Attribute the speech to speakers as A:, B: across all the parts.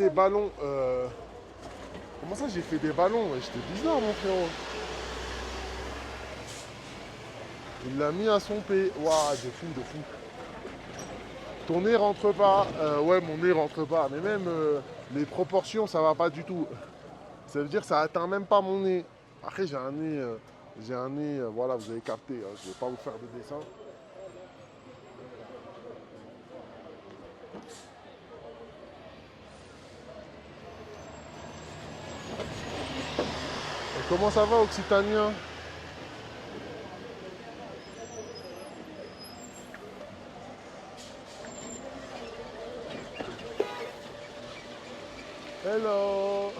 A: Des ballons. Comment ça j'ai fait des ballons? Ouais, j'étais bizarre mon frérot. Il l'a mis à son P. Waouh, de fou, de fou. Ton nez rentre pas. Ouais, mon nez rentre pas. Mais même les proportions, ça va pas du tout. Ça veut dire que ça atteint même pas mon nez. Après, j'ai un nez, voilà, vous avez capté. Hein, je vais pas vous faire de dessin. Et comment ça va, Occitanien? Hello.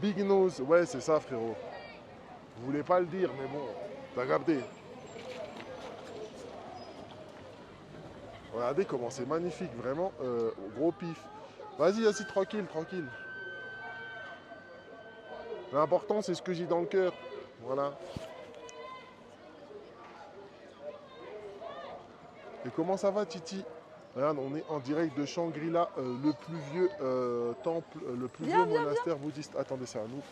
A: Big nose. Ouais, c'est ça, frérot. Vous voulez pas le dire, mais bon, t'as capté. Regardez comment c'est magnifique, vraiment, gros pif. Vas-y, assis tranquille, tranquille. L'important, c'est ce que j'ai dans le cœur. Voilà. Et comment ça va, Titi? Regarde, on est en direct de Shangri-La, le plus vieux temple, le plus vieux monastère bouddhiste. Attendez, c'est à nous.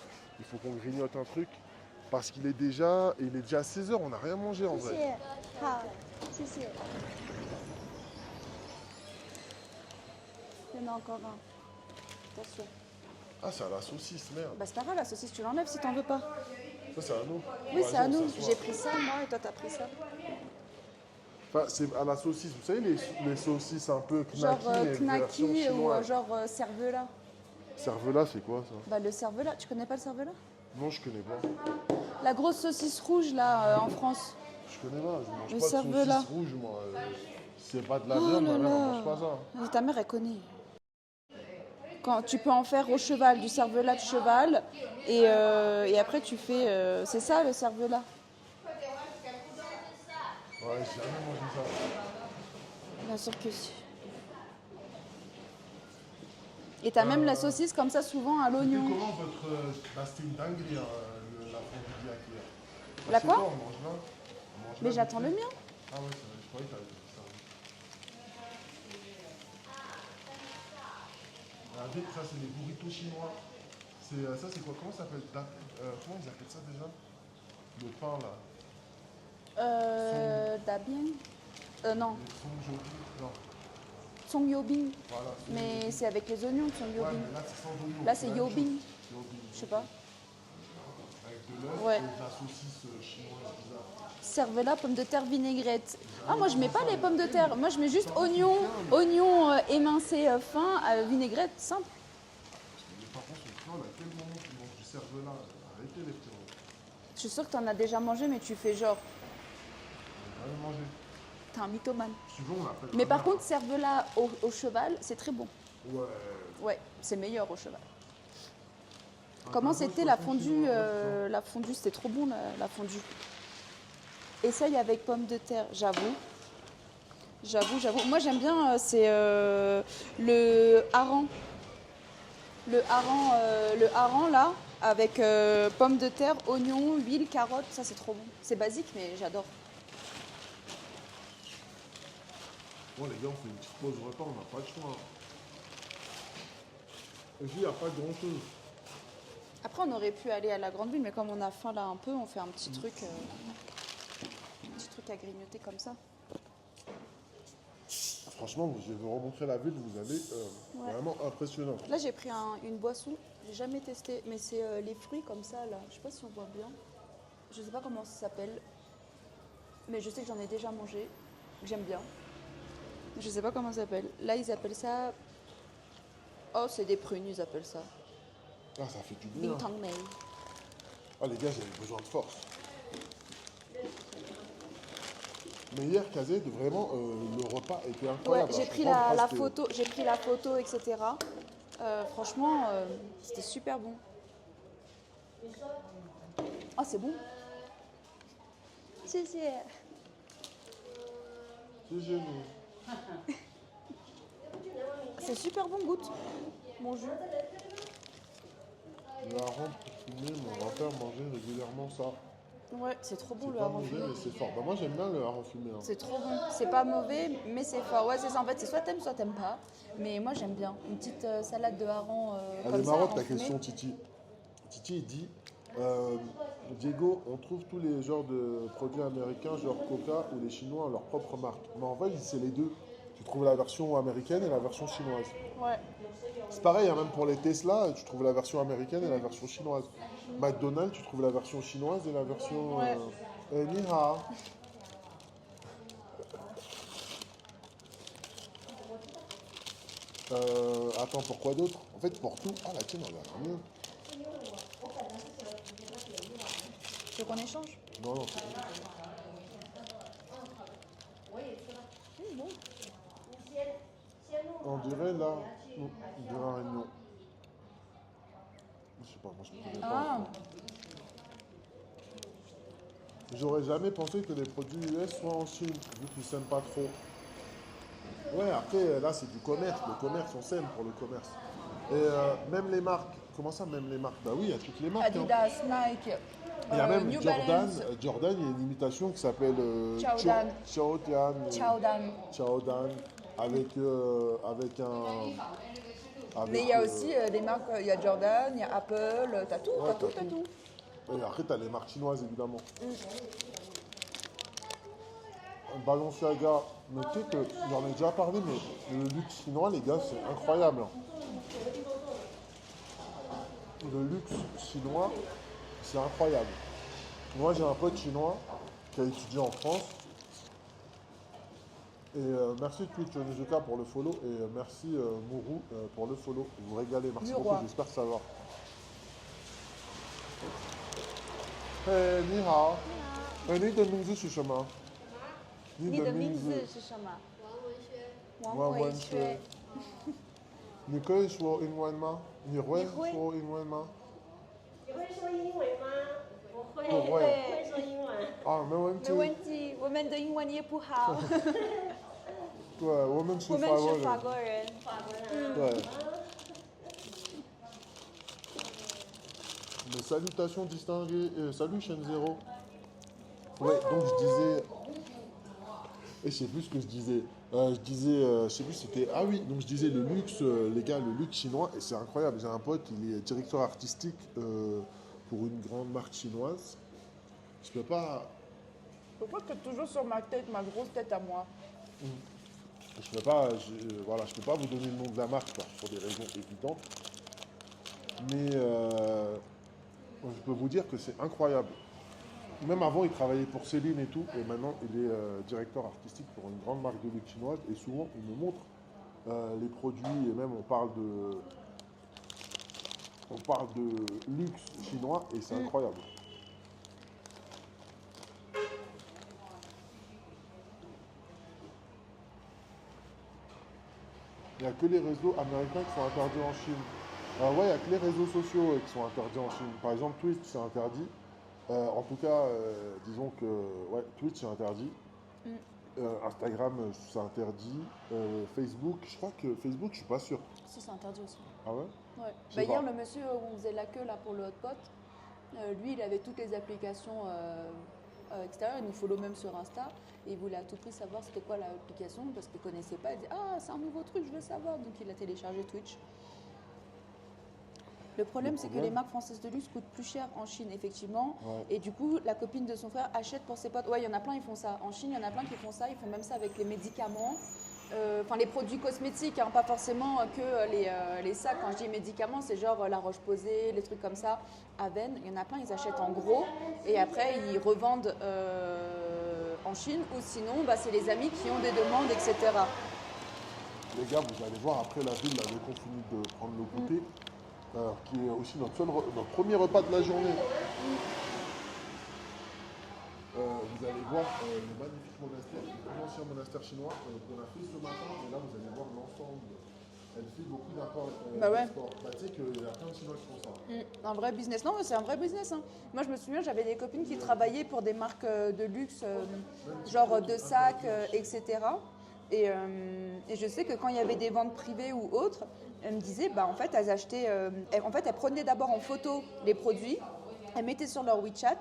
A: Il faut qu'on grignote un truc. Parce qu'il est déjà 16 heures, on n'a rien mangé en vrai.
B: 谢谢，好，谢谢。Il y en a encore un. Attention.
A: Ah, c'est à la saucisse, merde.
B: Bah c'est pas grave, la saucisse tu l'enlèves si t'en veux pas.
A: Ça, c'est à nous.
B: Oui,
A: Vas-y,
B: c'est à
A: on
B: nous.
A: s'assoit.
B: J'ai pris ça moi et toi t'as pris ça.
A: Enfin, c'est à la saucisse. Vous savez, les saucisses un peu
B: Genre
A: knacky, mais version
B: knacky ou
A: chinoise.
B: genre cervelas.
A: Cervelas, c'est quoi ça?
B: Bah le cervelas, tu connais pas le cervelas?
A: Non, je connais pas.
B: La grosse saucisse rouge là en France.
A: Je connais pas, je mange
B: Le
A: pas de
B: cervelas.
A: saucisse rouge, moi. Si c'est pas de la
B: Oh
A: viande,
B: là
A: ma mère, elle
B: là.
A: mange pas ça.
B: Mais ta mère elle connaît. Quand tu peux en faire au cheval, du cervelas de cheval, et après tu fais. C'est ça le cervelas.
A: Ouais, j'ai jamais mangé ça.
B: Bien sûr que si. Et t'as même la saucisse comme ça souvent à
A: C'était
B: l'oignon.
A: comment votre. Bah, c'était une dinguerie, hein, la fondue d'hier.
B: La
A: C'est
B: quoi?
A: On mange là. On mange
B: Mais
A: là,
B: j'attends
A: vite
B: le
A: fait.
B: mien.
A: Ah ouais, c'est vrai, je croyais que t'avais fait ça. Regardez, ça, c'est les burritos chinois. Ça, c'est quoi? Comment ça s'appelle? Comment ils appellent ça déjà? Le pain, là.
B: Dabien. Non,
A: Les songjobi. Non,
B: Song Yobing.
A: voilà.
B: Mais c'est avec les oignons, Song
A: Ouais,
B: Yobing.
A: mais là, c'est sans oignon.
B: Là, c'est
A: la même
B: Yobing.
A: chose. Yobing.
B: Je sais pas.
A: Avec de l'œuf
B: Ouais.
A: et de la saucisse chinoise bizarre.
B: Cervelas, pommes de terre, vinaigrette. Ah, moi, je mets pas les pommes de terre. Moi, je mets juste oignons émincés fins, vinaigrette, simple.
A: Mais par contre, son frère, à quel moment tu manges du cervelas? Arrêtez les frérots.
B: Je suis sûre que t'en as déjà mangé, mais tu fais genre,
A: J'ai jamais mangé.
B: t'es un mythomane.
A: Souvent, on l'appelle.
B: Mais par contre, cervelas au cheval, c'est très bon.
A: Ouais.
B: Ouais, c'est meilleur au cheval.
A: Un
B: Comment
A: gâteau,
B: c'était
A: je
B: la
A: crois,
B: fondue
A: chinois,
B: La fondue, c'était trop bon la fondue. Essaye avec pommes de terre, j'avoue. J'avoue. Moi, j'aime bien, c'est le hareng. Le hareng, là, avec pommes de terre, oignons, huile, carottes, ça, c'est trop bon. C'est basique, mais j'adore.
A: Bon, les gars, on fait une petite pause repas, on n'a pas le choix. Et puis, il n'y a pas grand-chose.
B: Après, on aurait pu aller à la grande ville, mais comme on a faim là un peu, on fait un petit truc à grignoter comme ça.
A: Franchement, je vais vous remontrer la ville, vous allez vraiment impressionnant.
B: Là, j'ai pris une boisson, j'ai jamais testé, mais c'est les fruits comme ça, là. Je sais pas si on voit bien. Je sais pas comment ça s'appelle, mais je sais que j'en ai déjà mangé, que j'aime bien. Je sais pas comment ça s'appelle. Là, ils appellent ça... Oh, c'est des prunes, ils appellent ça.
A: Ah, ça fait du bien.
B: Bintang Mei.
A: Ah, les gars, j'avais besoin de force. Mais hier, Kazé, vraiment, le repas était
B: Ouais,
A: incroyable.
B: j'ai
A: Je
B: pris
A: comprends
B: la
A: pas,
B: photo, etc. Franchement, c'était super bon. Ah, c'est bon.
A: C'est génial.
B: C'est super bon, goûte. Mon jus.
A: La rampe pour fumer, mon grand-père mangeait régulièrement ça.
B: Ouais, c'est trop bon
A: C'est
B: le
A: pas
B: hareng
A: mauvais,
B: fumé.
A: mais c'est fort. Bah, moi, j'aime bien le hareng fumé. Hein.
B: C'est trop bon. C'est pas mauvais, mais c'est fort. Ouais, c'est ça. En fait, c'est soit t'aimes pas. Mais moi, j'aime bien. Une petite salade de hareng
A: Elle est
B: comme ça,
A: marrante
B: hareng
A: ta
B: fumé.
A: question, Titi. Titi, il dit Diego, on trouve tous les genres de produits américains, genre Coca ou les Chinois ont leur propre marque. Mais en fait, c'est les deux. Tu trouves la version américaine et la version chinoise.
B: Ouais.
A: C'est pareil, hein, même pour les Tesla, tu trouves la version américaine et la version chinoise. McDonald's, tu trouves la version chinoise et la version.
B: Ouais.
A: Ni hao. Attends, pourquoi d'autre? En fait, pour tout. Ah, la tienne, elle a l'air mieux.
B: Tu veux qu'on échange?
A: Non, non, c'est bon.
B: Bon.
A: On dirait là. Non, on dirait un réunion. Je sais pas, moi je ne connais pas.
B: Ah,
A: J'aurais jamais pensé que les produits US soient en Chine, vu qu'ils s'aiment pas trop. Ouais, après, là, c'est du commerce. Le commerce, on s'aime pour le commerce. Et même les marques. Comment ça, même les marques? Bah oui, il y a toutes les marques. Hein.
B: Adidas, Nike,
A: Il y a même
B: New
A: Jordan.
B: Balance,
A: Jordan, il y a une imitation qui s'appelle
B: Chaodan.
A: Chaodan.
B: Chaodan.
A: Chaodan. Avec un.
B: Mais il y a aussi des marques, il y a Jordan, il y a Apple, t'as tout,
A: Ouais,
B: t'as tout,
A: t'as
B: t'as
A: tout.
B: tout.
A: Et après, t'as les marques chinoises, évidemment. Balenciaga, mais tu sais que j'en ai déjà parlé, mais le luxe chinois, les gars, c'est incroyable. Hein. Le luxe chinois, c'est incroyable. Moi, j'ai un pote chinois qui a étudié en France. Et merci Twitch Nezuka pour le follow. Et merci Mourou pour le follow. Vous vous régalez. Merci
B: Le
A: beaucoup,
B: roi.
A: j'espère que ça va. Hey, ni hao. 你的名字是什么？
B: 你的名字是什么？王
A: 文轩
B: 伟轩。
A: 你可以说英文吗？你会说英文吗？
C: 你会说英文吗？我会，
A: 不会
C: 会说英文。
A: 啊，没问题
B: 没。问题，我们的英文也不好，
A: 对，我们是
B: 我们是法
A: 法国人。
B: 国人。
C: 法国人啊。
A: 对。Mais salutations distinguées. Salut chaîne zéro. Ouais, donc je disais. Et je sais plus ce que je disais. Je sais plus c'était. Ah oui, donc je disais le luxe, les gars, le luxe chinois, et c'est incroyable. J'ai un pote, il est directeur artistique pour une grande marque chinoise. Je peux pas.
B: Pourquoi tu es toujours sur ma tête, ma grosse tête à moi?
A: Je peux pas. Voilà, je peux pas vous donner le nom de la marque pour des raisons évidentes. Mais je peux vous dire que c'est incroyable. Même avant, il travaillait pour Céline et tout, et maintenant, il est directeur artistique pour une grande marque de luxe chinoise. Et souvent, il me montre les produits, et même on parle de luxe chinois, et c'est incroyable. Il n'y a que les réseaux américains qui sont interdits en Chine. Ouais, il n'y a que les réseaux sociaux qui sont interdits en Chine. Par exemple, Twitch, c'est interdit. En tout cas, disons que ouais, Twitch c'est interdit. Instagram c'est interdit. Facebook, je crois que Facebook, je suis pas sûr.
B: Si, c'est interdit aussi.
A: Ah ouais?
B: Ouais.
A: Je sais
B: Hier,
A: pas.
B: le monsieur où on faisait la queue là, pour le hotpot, lui, il avait toutes les applications extérieures. Il nous follow même sur Insta. Et il voulait à tout prix savoir c'était quoi l'application parce qu'il ne connaissait pas. Il disait ah, c'est un nouveau truc, je veux savoir. Donc il a téléchargé Twitch. Le problème, c'est que les marques françaises de luxe coûtent plus cher en Chine, effectivement.
A: Ouais.
B: Et du coup, la copine de son frère achète pour ses potes. Ouais, il y en a plein, ils font ça. En Chine, il y en a plein qui font ça. Ils font même ça avec les médicaments. Enfin, les produits cosmétiques, hein, pas forcément que les sacs. Quand je dis médicaments, c'est genre la roche-posay, les trucs comme ça. Aven, il y en a plein, ils achètent en gros. Et après, ils revendent en Chine. Ou sinon, bah, c'est les amis qui ont des demandes, etc.
A: Les gars, vous allez voir, après la ville, là, dès qu'on finit de prendre le goûter, qui est aussi notre premier repas de la journée. Vous allez voir le magnifique monastère, l'ancien monastère chinois qu'on a fait ce matin. Et là, vous allez voir l'ensemble. Elle fait beaucoup d'apports.
B: Bah ouais.
A: Bah, tu sais qu'il y a plein de Chinois qui font ça.
B: Un vrai business. Non, c'est un vrai business. Hein. Moi, je me souviens, j'avais des copines qui travaillaient pour des marques de luxe, genre de sacs, etc. Et je sais que quand il y avait des ventes privées ou autres, elles me disaient, bah, en fait, elles achetaient, elles prenaient d'abord en photo les produits elles mettaient sur leur WeChat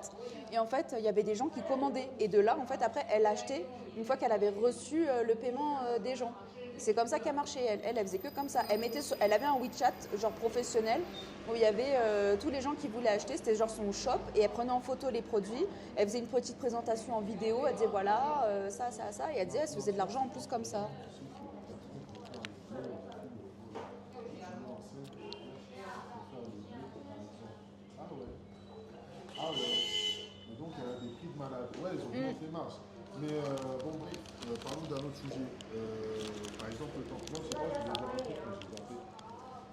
B: et en fait, il y avait des gens qui commandaient. Et de là, en fait, après, elle achetait une fois qu'elle avait reçu le paiement des gens. C'est comme ça qu'elle marchait. Elle faisait que comme ça. Elle avait un WeChat genre professionnel où il y avait tous les gens qui voulaient acheter. C'était genre son shop et elle prenait en photo les produits. Elle faisait une petite présentation en vidéo. Elle disait voilà, ça, ça, ça. Et elle disait elle se faisait de l'argent en plus comme ça.
A: Ah ouais. Et donc elle a des prix de malade. Ouais, ils ont bien fait marche. Mais bon, bref, parlons d'un autre sujet. Par exemple, le temps. Non, je sais pas, je voulais dire un truc, mais j'ai tenté.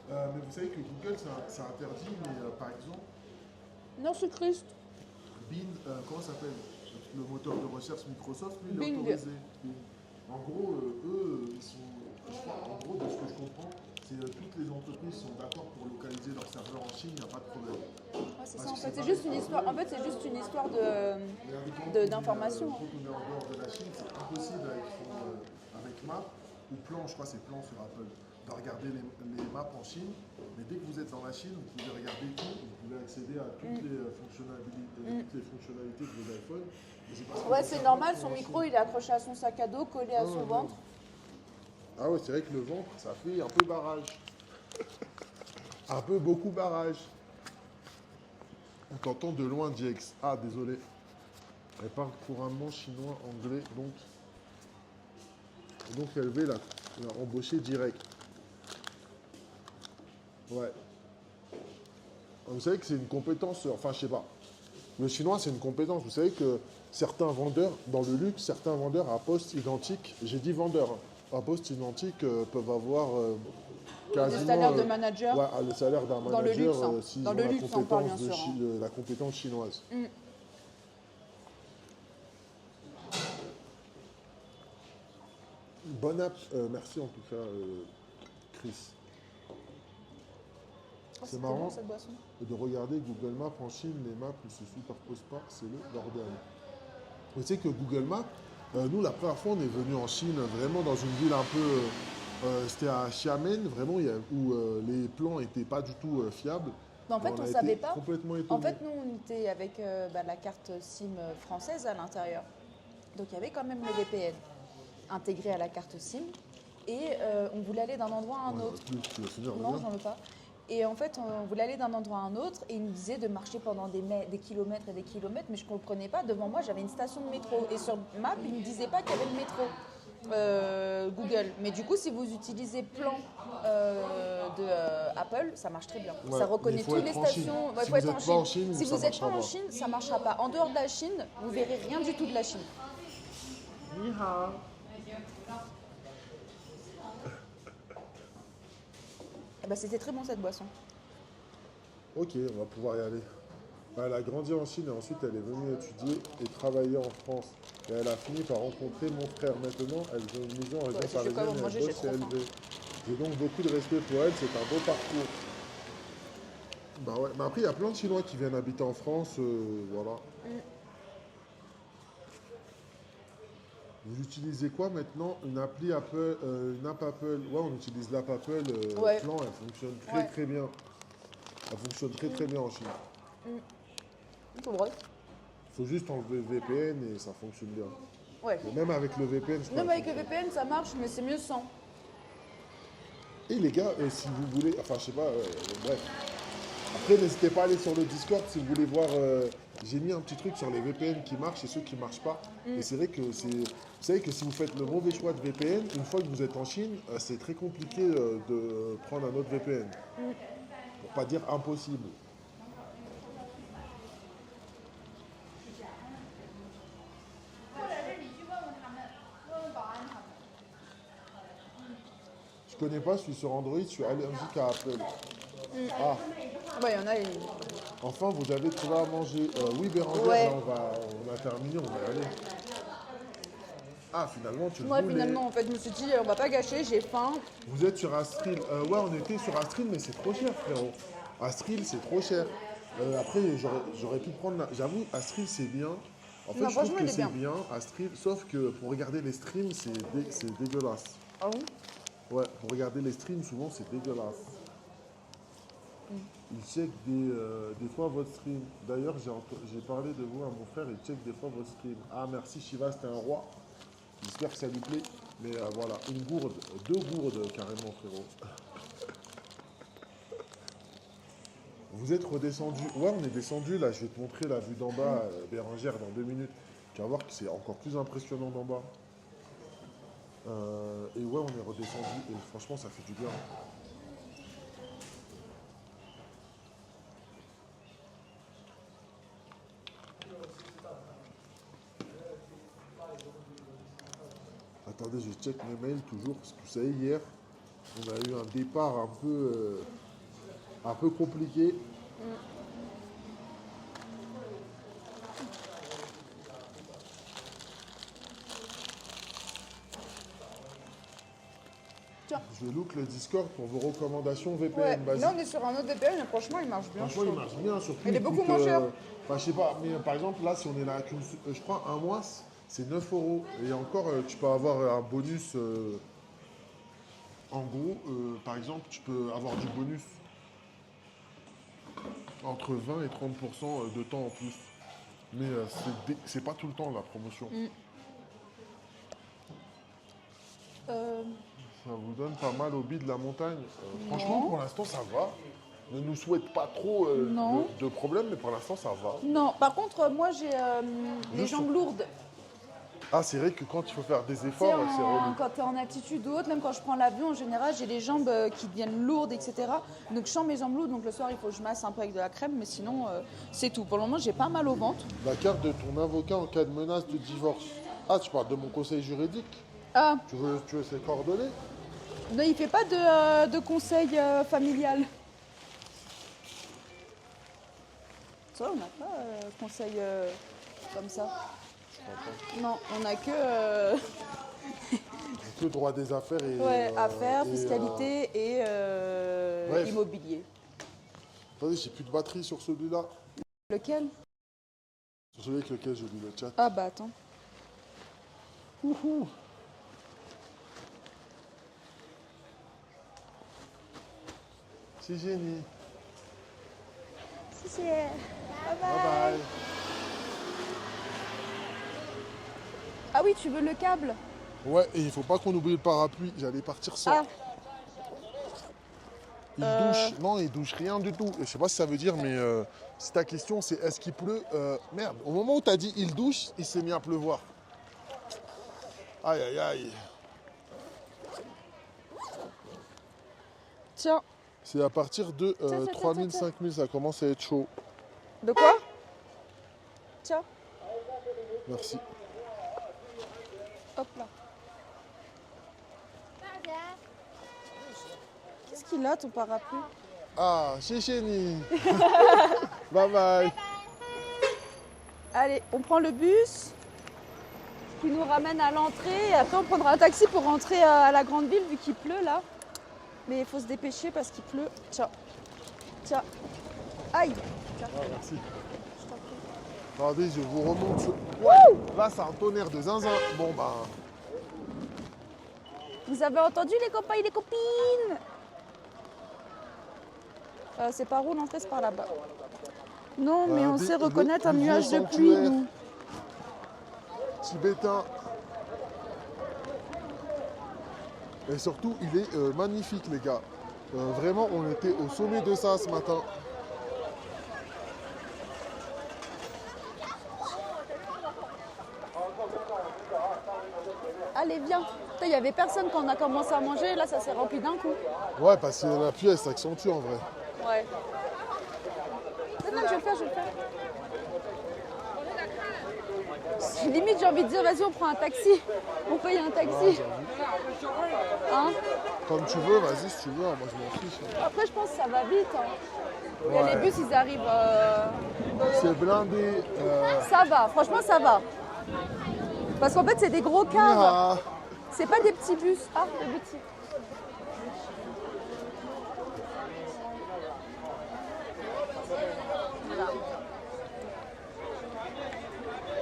A: Mais vous savez que Google, ça interdit, mais par exemple,
B: Non, c'est Christ.
A: Bing, comment ça s'appelle? Le moteur de recherche Microsoft, lui, il est
B: Bing.
A: autorisé. Bing. En gros, eux, ils sont. Je crois, en gros, de ce que je comprends, c'est toutes les entreprises sont d'accord pour localiser leurs serveurs en Chine, il n'y a pas de problème.
B: Ouais, c'est
A: Parce
B: ça en
A: que
B: fait.
A: c'est
B: C'est
A: pas
B: juste une
A: des
B: histoire. En
A: problèmes.
B: fait, c'est juste une histoire
A: Mais
B: d'information.
A: quand on est en dehors de la Chine, c'est impossible avec Map ou Plan, je crois que c'est Plan sur Apple, de regarder les maps en Chine. Mais dès que vous êtes dans la Chine, vous pouvez regarder tout, vous pouvez accéder à toutes les fonctionnalités de vos iPhones. Et c'est parce que
B: Ouais,
A: vos
B: c'est
A: serveurs
B: normal.
A: sont
B: Son
A: en
B: micro,
A: Chine.
B: il est accroché à son sac à dos, collé à son ventre.
A: Ah ouais, c'est vrai que le ventre, ça fait un peu barrage. Un peu beaucoup barrage. On t'entend de loin, JX. Ah, désolé. Elle parle couramment chinois, anglais, donc elle l'a embauché direct. Ouais. Vous savez que c'est une compétence, enfin je sais pas. Le chinois c'est une compétence. Vous savez que certains vendeurs, dans le luxe, certains vendeurs à poste identique, j'ai dit vendeurs, hein, à poste identique peuvent avoir quasiment
B: Le salaire de manager.
A: ouais, le salaire d'un
B: Dans le
A: manager
B: luxe, hein.
A: s'ils
B: Dans
A: ont
B: le
A: la
B: luxe, on parle,
A: compétence,
B: bien sûr, hein.
A: la compétence chinoise. Bonne app, merci en tout cas Chris.
B: Oh,
A: C'est
B: c'était
A: marrant
B: bon, cette boisson.
A: de regarder Google Maps en Chine, les maps ne se superposent pas, c'est le bordel. Vous savez que Google Maps, nous la première fois on est venu en Chine, vraiment dans une ville un peu, c'était à Xiamen, vraiment où les plans n'étaient pas du tout fiables.
B: Mais en fait,
A: Et
B: on
A: a
B: ne
A: été
B: savait pas.
A: complètement
B: En
A: étonnés.
B: fait, nous, on était avec la carte SIM française à l'intérieur. Donc, il y avait quand même le VPN intégré à la carte SIM. Et on voulait aller d'un endroit à un
A: Ouais,
B: autre.
A: plus, tu vas finir,
B: Non,
A: reviens.
B: j'en veux pas. Et en fait, on voulait aller d'un endroit à un autre et il nous disait de marcher pendant des kilomètres et des kilomètres, mais je ne comprenais pas. Devant moi, j'avais une station de métro et sur Map, il ne me disait pas qu'il y avait le métro. Google. Mais du coup, si vous utilisez plan de Apple, ça marche très bien.
A: Ouais,
B: Ça
A: mais
B: reconnaît
A: il faut
B: toutes les
A: être en Chine.
B: stations. Ouais,
A: Si
B: faut
A: vous
B: être
A: n'êtes pas en Chine,
B: si
A: ça
B: vous n'êtes pas
A: marchera
B: en
A: pas.
B: Chine, ça ne marchera pas. En dehors de la Chine, vous verrez rien du tout de la Chine.
A: Ni hao.
B: Eh ben, c'était très bon cette boisson.
A: Ok, on va pouvoir y aller. Bah, elle a grandi en Chine et ensuite elle est venue étudier et travailler en France. Et elle a fini par rencontrer mon frère. Maintenant, elle vit une maison en région
B: Ouais, si je vais pas
A: parisienne et
B: manger,
A: elle
B: j'ai
A: bosse chez
B: trop faim.
A: LV. J'ai donc beaucoup de respect pour elle, c'est un beau parcours. Bah ouais, mais après il y a plein de Chinois qui viennent habiter en France, voilà. Vous utilisez quoi maintenant? Une appli Apple, une app Apple. Ouais, on utilise l'app Apple
B: Ouais.
A: Plan, elle fonctionne très
B: Ouais.
A: très bien. Elle fonctionne très très bien en Chine.
B: C'est vrai.
A: Faut juste enlever le VPN et ça fonctionne bien.
B: Ouais.
A: Et même avec le VPN, je crois.
B: Même avec le VPN, ça marche, mais c'est mieux sans.
A: Et les gars, si vous voulez, enfin je sais pas, bref. Après, n'hésitez pas à aller sur le Discord si vous voulez voir. J'ai mis un petit truc sur les VPN qui marchent et ceux qui marchent pas. Et c'est vrai que vous savez que si vous faites le mauvais choix de VPN, une fois que vous êtes en Chine, c'est très compliqué de prendre un autre VPN. Pour pas dire impossible. Je connais pas, je suis sur Android, je suis allergique à Apple. Ah,
B: Ouais, il y en a.
A: enfin vous avez trouvé à manger. Oui, Bérangère,
B: Ouais.
A: là, on a terminé, on va y aller. Ah, finalement, tu
B: Moi,
A: voulais.
B: finalement, en fait, je me suis dit, on va pas gâcher, j'ai faim.
A: Vous êtes sur Astril. Ouais, on était sur Astril, mais c'est trop cher, frérot. Astril, c'est trop cher. Après, j'aurais pu prendre. J'avoue, Astril, c'est bien. En fait,
B: Non,
A: je trouve
B: franchement,
A: que
B: il est
A: c'est
B: bien.
A: bien, Astril, sauf que pour regarder les streams, c'est dégueulasse.
B: Ah bon?
A: Ouais, pour regarder les streams, souvent, c'est dégueulasse. Il check des fois votre stream. D'ailleurs, j'ai parlé de vous à mon frère, il check des fois votre stream. Ah, merci Shiva, c'était un roi. J'espère que ça lui plaît. Mais voilà, une gourde, 2 gourdes carrément, frérot. Vous êtes redescendu. Ouais, on est descendu là. Je vais te montrer la vue d'en bas, Bérengère, dans 2 minutes. Tu vas voir que c'est encore plus impressionnant d'en bas. Et ouais, on est redescendu. Et franchement, ça fait du bien. Attendez, je check mes mails toujours. Parce que vous savez, hier, on a eu un départ un peu compliqué.
B: Tiens.
A: Je look le Discord pour vos recommandations
B: Ouais,
A: VPN basiques.
B: là on est sur un autre VPN, mais franchement il marche bien.
A: Franchement, il marche bien, surtout.
B: Il est beaucoup moins cher.
A: Enfin, je sais pas, mais par exemple, là, si on est là, je crois, un mois, c'est 9 euros. Et encore, tu peux avoir un bonus. En gros, par exemple, tu peux avoir du bonus entre 20 et 30% de temps en plus. Mais c'est pas tout le temps la promotion. Ça vous donne pas mal au bid de la montagne. Franchement, pour l'instant, ça va. Ne nous souhaite pas trop
B: Non.
A: de problèmes, mais pour l'instant, ça va.
B: Non, par contre moi j'ai les
A: Juste
B: jambes lourdes.
A: Ah, c'est vrai que quand il faut faire des
B: Tu sais,
A: efforts, c'est relou.
B: quand tu es en altitude ou autre, même quand je prends l'avion en général, j'ai les jambes qui deviennent lourdes, etc. Donc je sens mes jambes lourdes, donc le soir il faut que je masse un peu avec de la crème, mais sinon c'est tout. Pour le moment j'ai pas mal au ventre.
A: La carte de ton avocat en cas de menace de divorce. Ah, tu parles de mon conseil juridique?
B: Ah,
A: Tu veux ses coordonnées?
B: non, il fait pas de conseil familial. Ça, on n'a pas conseil comme ça. Non, on a que
A: Que droit des affaires et.
B: affaires,
A: et,
B: fiscalité et
A: bref.
B: immobilier.
A: Attendez, j'ai plus de batterie sur celui-là.
B: Lequel?
A: Sur celui avec lequel je lis le chat.
B: Ah bah attends.
A: Ouhou. C'est génie.
B: Si, c'est...
A: Bye bye.
B: Ah oui, tu veux le câble?
A: Ouais, et il faut pas qu'on oublie le parapluie. J'allais partir sans.
B: Ah,
A: Il douche. Non, il douche rien du tout. Je sais pas si ça veut dire, mais si ta question c'est est-ce qu'il pleut, merde, au moment où tu as dit il douche, il s'est mis à pleuvoir. Aïe aïe aïe.
B: tiens.
A: C'est à partir de
B: Tiens,
A: 3000, 5000, ça commence à être chaud.
B: De quoi? Tiens,
A: Merci.
B: hop là. Qu'est-ce qu'il a ton parapluie?
A: Ah, Chéchéni. Bye bye.
B: Allez, on prend le bus qui nous ramène à l'entrée et après on prendra un taxi pour rentrer à la grande ville vu qu'il pleut là. Mais il faut se dépêcher parce qu'il pleut. Tiens. Tiens. Aïe. Tiens.
A: Ah, merci.
B: Je t'en prie.
A: Attendez, je vous remonte. Ouais, là, c'est un tonnerre de zinzin. Bon, bah.
B: Vous avez entendu les copains et les copines? C'est par où l'entrée? C'est par là-bas. Non, mais on sait reconnaître un nuage de pluie, nous.
A: Tibétain. Et surtout, il est magnifique, les gars. Vraiment, on était au sommet de ça ce matin.
B: Allez, viens. Il n'y avait personne quand on a commencé à manger. Là, ça s'est rempli d'un coup.
A: Ouais, parce qu'il y en a plus, elle s'accentue en vrai.
B: Ouais. Non, je vais le faire, je vais le faire. Limite, j'ai envie de dire, vas-y, on prend un taxi. On paye un taxi. Hein?
A: Comme tu veux, vas-y si tu veux, moi je m'en fiche.
B: Après, je pense que ça va vite. Hein. Et
A: Ouais.
B: les bus, ils arrivent.
A: C'est blindé.
B: Ça va, franchement, ça va. Parce qu'en fait, c'est des gros cars.
A: Ah,
B: C'est pas des petits bus. Ah, des petits.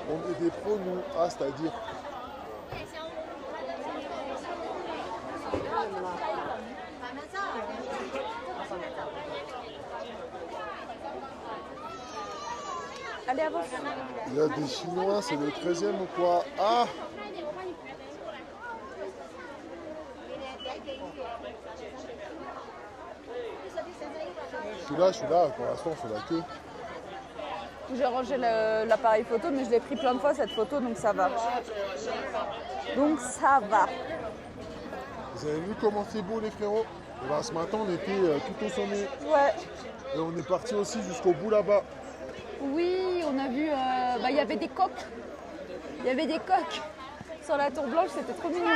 A: on est des pros, nous. Ah, c'est-à-dire.
B: Allez, avance.
A: Il y a des Chinois, c'est le 13e ou quoi? Ah! Je suis là, pour l'instant on fait la queue.
B: J'ai rangé l'appareil photo, mais je l'ai pris plein de fois cette photo, donc ça va. Donc ça va.
A: Vous avez vu comment c'est beau les frérots? Et ben, ce matin on était tout au sommet.
B: Ouais.
A: Et on est parti aussi jusqu'au bout là-bas.
B: Oui, on a vu, il y avait des coques. Il y avait des coques sur la tour blanche, c'était trop mignon.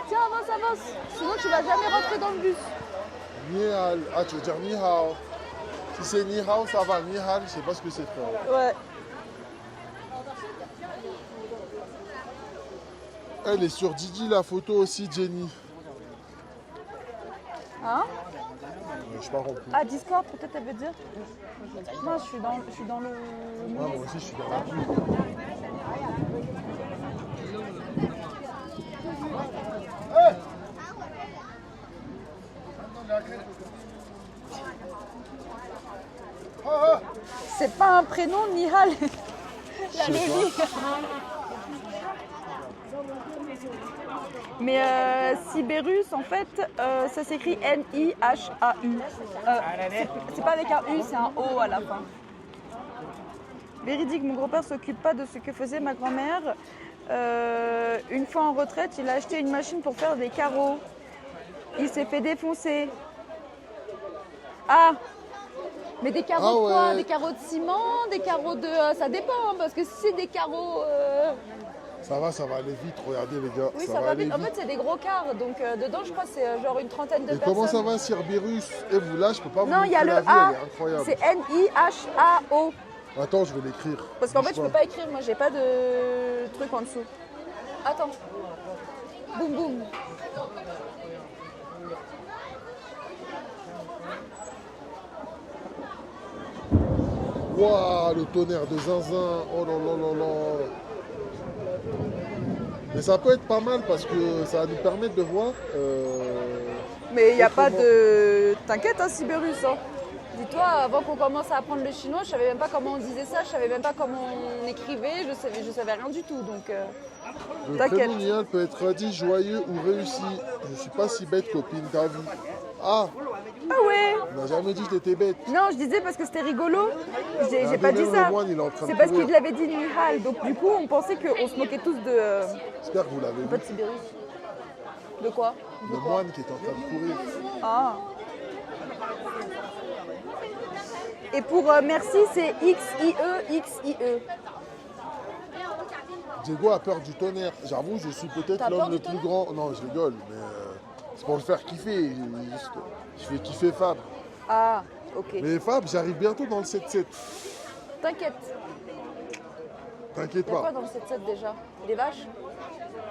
B: Tiens, avance, avance. Sinon tu vas jamais rentrer dans le bus.
A: Ni hao. Ah, tu veux dire ni hao? Si c'est ni hao, ça va. Ni hao, je sais pas ce que c'est frérot.
B: Ouais.
A: Elle est sur Didi la photo aussi, Jenny.
B: Hein?
A: Je sais pas compris.
B: Ah, Discord, peut-être elle veut dire. Moi, je suis dans le...
A: Ouais, moi aussi je suis dans la pub.
B: C'est pas un prénom, Nihal. La Lévi. Mais Sibérus, en fait, ça s'écrit N-I-H-A-U. C'est pas avec un U, c'est un O à la fin. Véridique, mon grand-père s'occupe pas de ce que faisait ma grand-mère. Une fois en retraite, il a acheté une machine pour faire des carreaux. Il s'est fait défoncer. Ah! Mais des carreaux de quoi? Des carreaux de ciment, des carreaux de... ça dépend, hein, parce que si c'est des carreaux...
A: Ça va aller vite, regardez les gars.
B: Oui, ça va vite. En fait, c'est des gros cars, donc dedans, je crois que c'est genre une trentaine de personnes.
A: Comment ça va, Cerberus? Et vous là, je peux pas vous
B: Non, il y a le
A: la vie,
B: A,
A: elle est incroyable.
B: c'est N-I-H-A-O.
A: Attends, je vais l'écrire.
B: Parce qu'en fait, je peux pas écrire, moi, j'ai pas de truc en dessous. Attends. Boum, boum.
A: Waouh, le tonnerre de zinzin. Oh là là là là. Mais ça peut être pas mal parce que ça va nous permettre de voir.
B: Mais il n'y a pas
A: autrement.
B: de... T'inquiète, hein, Sibérus. Hein. Dis-toi, avant qu'on commence à apprendre le chinois, je savais même pas comment on disait ça, je savais même pas comment on écrivait, je savais rien du tout. Donc,
A: Le
B: t'inquiète.
A: prénom Nial peut être dit joyeux ou réussi. Je suis pas si bête, copine, t'as vu. Ah,
B: Ah ouais?
A: on n'a jamais dit que t'étais bête.
B: Non, je disais parce que c'était rigolo. J'ai
A: Ah,
B: pas
A: mais
B: dit
A: même
B: ça.
A: le moine, il est en train de
B: C'est parce
A: courir.
B: qu'il l'avait dit Nihal. Donc du coup, on pensait qu'on se moquait tous de...
A: J'espère que vous l'avez
B: pas
A: vu.
B: de Sibérus. De quoi?
A: Le moine qui est en train de courir.
B: Ah. Et pour merci, c'est X-I-E, X-I-E.
A: Diego a peur du tonnerre. J'avoue, je suis peut-être
B: T'as peur
A: l'homme
B: du
A: le plus
B: tonnerre?
A: grand. Non, je rigole, mais c'est pour le faire kiffer. Je fais kiffer Fab.
B: Ah, ok.
A: Mais Fab, j'arrive bientôt dans le 7-7.
B: T'inquiète.
A: T'inquiète
B: Il y a quoi
A: pas.
B: dans le 7-7 déjà? Des vaches?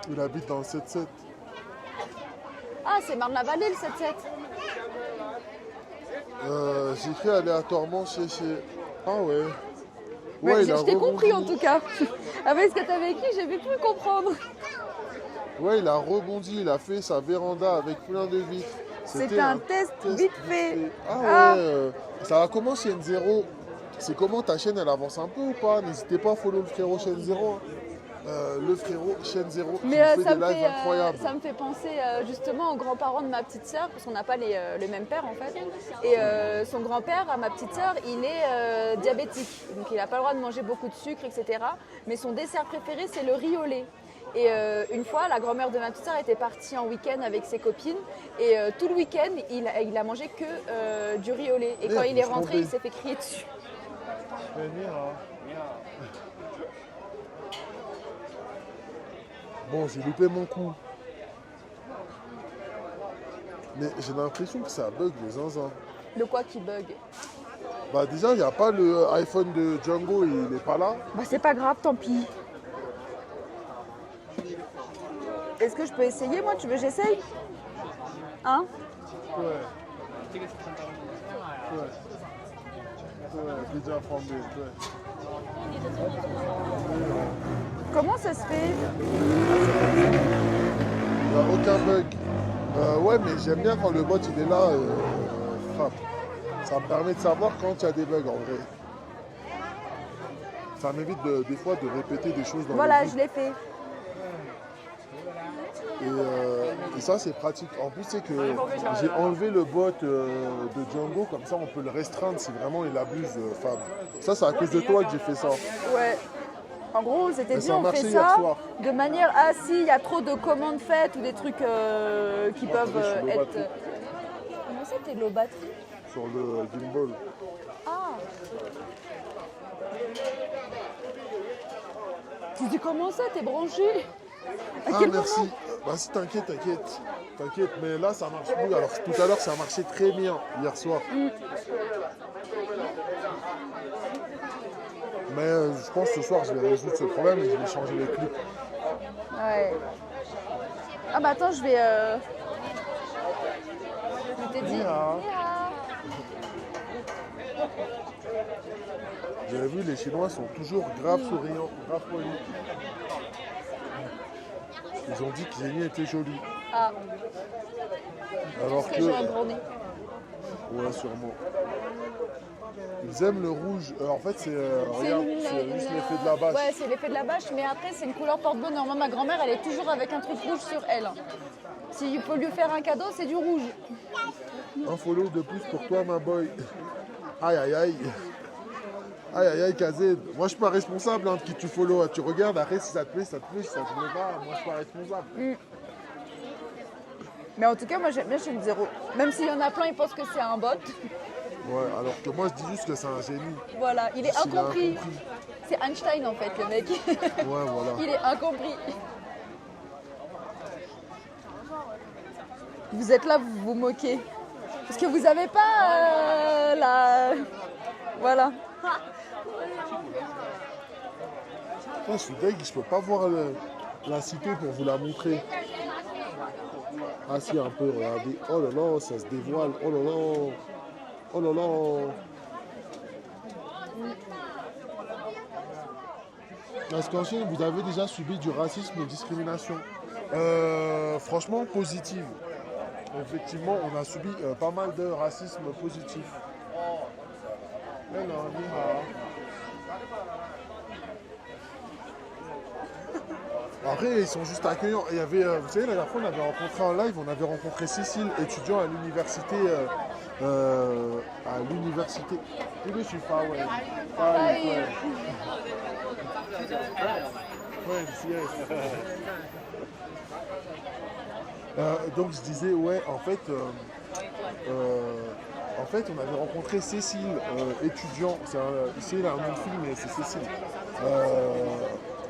A: Il habite dans le 7-7.
B: Ah, c'est Marne-la-Vallée le 7-7.
A: J'ai fait aléatoirement chez... Ah ouais.
B: Ouais,
A: Ouais, il a
B: je t'ai compris en
A: rebondi.
B: tout cas. Avec ce que t'avais écrit, j'avais pu comprendre.
A: Ouais, il a rebondi, il a fait sa véranda avec plein de vitres.
B: C'était un test vite fait.
A: Ah
B: Ah.
A: ouais, ça va comment chaîne 0? C'est comment ta chaîne, elle avance un peu ou pas? N'hésitez pas à follow le frérot chaîne 0. Le frérot chaîne 0 qui
B: Mais
A: nous fait des lives incroyables.
B: ça me fait penser justement aux grands-parents de ma petite sœur, parce qu'on n'a pas le même père en fait. Et son grand-père, à ma petite sœur, il est diabétique. Donc il n'a pas le droit de manger beaucoup de sucre, etc. Mais son dessert préféré, c'est le riz au lait. Et une fois, la grand-mère de ma petite sœur était partie en week-end avec ses copines. Et tout le week-end, il a mangé que du riz au lait. Et
A: Merde,
B: quand il est
A: je me suis
B: rentré, il
A: trompé.
B: s'est fait crier dessus.
A: Bon, j'ai loupé mon coup. Mais j'ai l'impression que ça bug les zinzins.
B: De quoi qui bug?
A: Bah déjà, il n'y a pas le iPhone de Django, il n'est pas là.
B: Bah c'est pas grave, tant pis. Est-ce que je peux essayer moi? Tu veux que j'essaye? Hein?
A: Ouais. Ouais, déjà formé, ouais.
B: Comment ça se fait?
A: Il n'y a aucun bug. Ouais, mais j'aime bien quand le bot il est là, frappe. Ça me permet de savoir quand il y a des bugs en vrai. ça m'évite des fois de répéter des choses dans
B: Voilà,
A: le
B: je
A: vide.
B: l'ai fait.
A: Et ça, c'est pratique. En plus, c'est que j'ai enlevé le bot de Django, comme ça, on peut le restreindre si vraiment il abuse, Fab. Ça, c'est à cause de toi que j'ai fait ça.
B: Ouais. En gros, c'était
A: Mais
B: dit,
A: ça a
B: on fait
A: marché hier
B: ça
A: soir.
B: de manière à s'il y a trop de commandes faites ou des trucs qui peuvent
A: Attendez, je suis low
B: être.
A: battery.
B: Comment ça, t'es low battery?
A: Sur le gimbal.
B: Ah. Tu dis comment ça, t'es branché? À
A: Ah,
B: quel
A: merci.
B: moment?
A: Bah, si, t'inquiète, t'inquiète. T'inquiète, mais là, ça marche plus. Alors, tout à l'heure, ça a marché très bien, hier soir. Mais je pense que ce soir, je vais résoudre ce problème et je vais changer les clips.
B: Ouais. Ah bah attends, je vais. Je t'ai dit.
A: Nia.
B: Nia.
A: Vous avez vu, les Chinois sont toujours grave souriants, grave polis. Ils ont dit que Zénie était jolie.
B: Ah,
A: Alors
B: parce que j'ai un
A: que.
B: gros nez.
A: Ouais, sûrement. Ils aiment le rouge. En fait, regarde, c'est juste l'effet de la bâche.
B: Ouais, c'est l'effet de la bâche, mais après, c'est une couleur porte-bonheur. Moi, ma grand-mère, elle est toujours avec un truc rouge sur elle. S'il faut lui faire un cadeau, c'est du rouge.
A: Un follow de plus pour toi, ma boy. Aïe, aïe, aïe. Aïe, aïe, aïe, Kazed. Moi, je suis pas responsable de qui tu follow. Tu regardes, après, si ça te plaît, ça te plaît. Si ça te plaît pas, moi, je suis pas responsable.
B: Mais en tout cas, moi, j'aime bien Chaîne Zéro. Même s'il y en a plein, ils pensent que c'est un bot.
A: Ouais, alors que moi, je dis juste que c'est un génie.
B: Voilà, il est
A: S'il est
B: incompris.
A: incompris.
B: C'est Einstein, en fait, le mec.
A: Ouais, voilà.
B: Il est incompris. Vous êtes là, vous vous moquez. Parce que vous avez pas la... Voilà.
A: Je suis deg, je peux pas voir la cité pour vous la montrer. Ah si, un peu, regardez. Oh là là, ça se dévoile. Oh là là. Oh là là. Est-ce qu'en Chine, vous avez déjà subi du racisme et discrimination? Franchement, positive. Effectivement, on a subi pas mal de racisme positif. Hello, ni hao. Après, ils sont juste accueillants. Il y avait, vous savez, la dernière fois, on avait rencontré en live, on avait rencontré Cécile, étudiant à l'université. À l'université. Je suis far away. Far away. Friends, yes. Donc je disais, ouais, en fait, on avait rencontré Cécile, étudiant, ici il a un nom de film, mais c'est Cécile,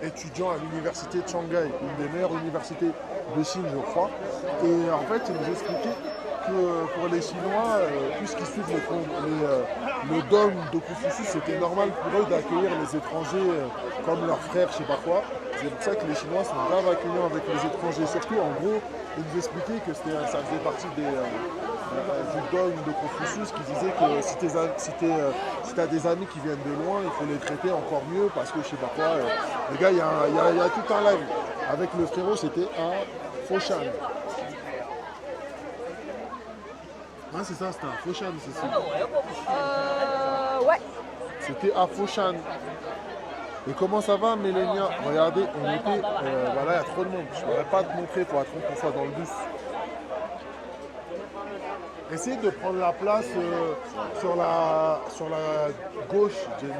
A: étudiant à l'université de Shanghai, une des meilleures universités de Chine, je crois. Et en fait, il nous expliquait que pour les Chinois, puisqu'ils suivent le dogme de Confucius, c'était normal pour eux d'accueillir les étrangers comme leurs frères, je sais pas quoi. C'est pour ça que les Chinois sont grave accueillants avec les étrangers. Surtout, en gros, ils nous expliquaient que ça faisait partie du dogme de Confucius qui disait que si tu as des amis qui viennent de loin, il faut les traiter encore mieux parce que je sais pas quoi. Les gars, il y a tout un live. Avec le frérot, c'était un Foshan. Ouais, c'est ça, c'était un Foshan, c'est ça.
B: Ouais.
A: C'était à Foshan. Et comment ça va, Mélania? Regardez, on était. Voilà, il y a trop de monde. Je ne pourrais pas te montrer pour attendre qu'on soit dans le bus. Essayez de prendre la place sur la gauche, Jenny,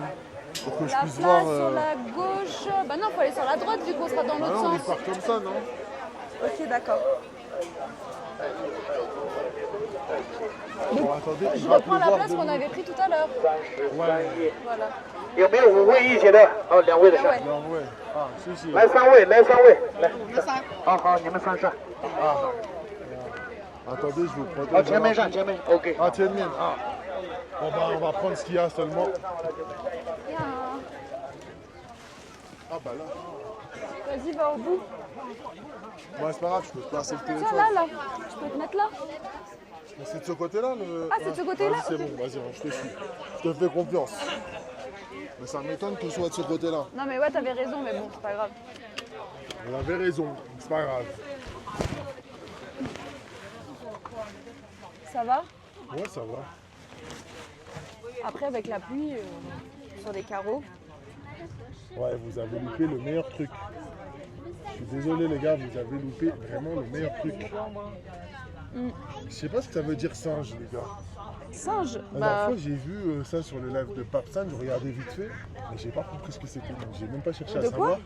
A: pour que je
B: La
A: puisse
B: place
A: voir.
B: sur la gauche. Bah non, faut aller sur la droite vu qu'on sera dans
A: Ah
B: l'autre
A: non, on
B: sens.
A: part comme ça, non?
B: Ok, d'accord.
A: Bon, attendez, il
B: Je
A: va
B: reprends la
A: pleuvoir
B: place
A: de
B: qu'on
A: nous.
B: avait pris tout à l'heure.
A: Ouais,
B: Voilà.
D: 有没有5位一起的？哦，2位的
B: Ah
D: 上
B: ouais.。
A: non, ouais. Ah, si, si.
D: 来3位，来3位，来。好好，你们3上。
A: Attendez, je vous
D: 好，
A: protège.
D: 前面上，前面。OK。
A: Ah, tiens, mienne. Ah. On va prendre ce qu'il y a seulement.
B: Bien.
A: Ah, bah là.
B: Vas-y, va au bout.
A: Bon, c'est pas grave, je peux te passer le
B: Tiens,
A: téléphone.
B: là. Je peux te mettre là.
A: Mais c'est de ce côté-là le.
B: Ah, c'est de ce côté-là,
A: Vas-y, c'est
B: ok.
A: bon, vas-y, je te suis. Je te fais confiance. Mais ça m'étonne que ce soit de ce côté-là.
B: Non, mais ouais, t'avais raison, mais bon, c'est pas grave.
A: On avait raison, c'est pas grave.
B: Ça va?
A: Ouais, ça va.
B: Après, avec la pluie sur les carreaux.
A: Ouais, vous avez loupé le meilleur truc. Je suis désolé les gars, vous avez loupé vraiment le meilleur truc. Je sais pas ce que ça veut dire singe les gars.
B: Singe?
A: La dernière fois j'ai vu ça sur le live de Pape San, je regardais vite fait, mais j'ai pas compris ce que c'était, donc j'ai même pas cherché à
B: De quoi?
A: savoir.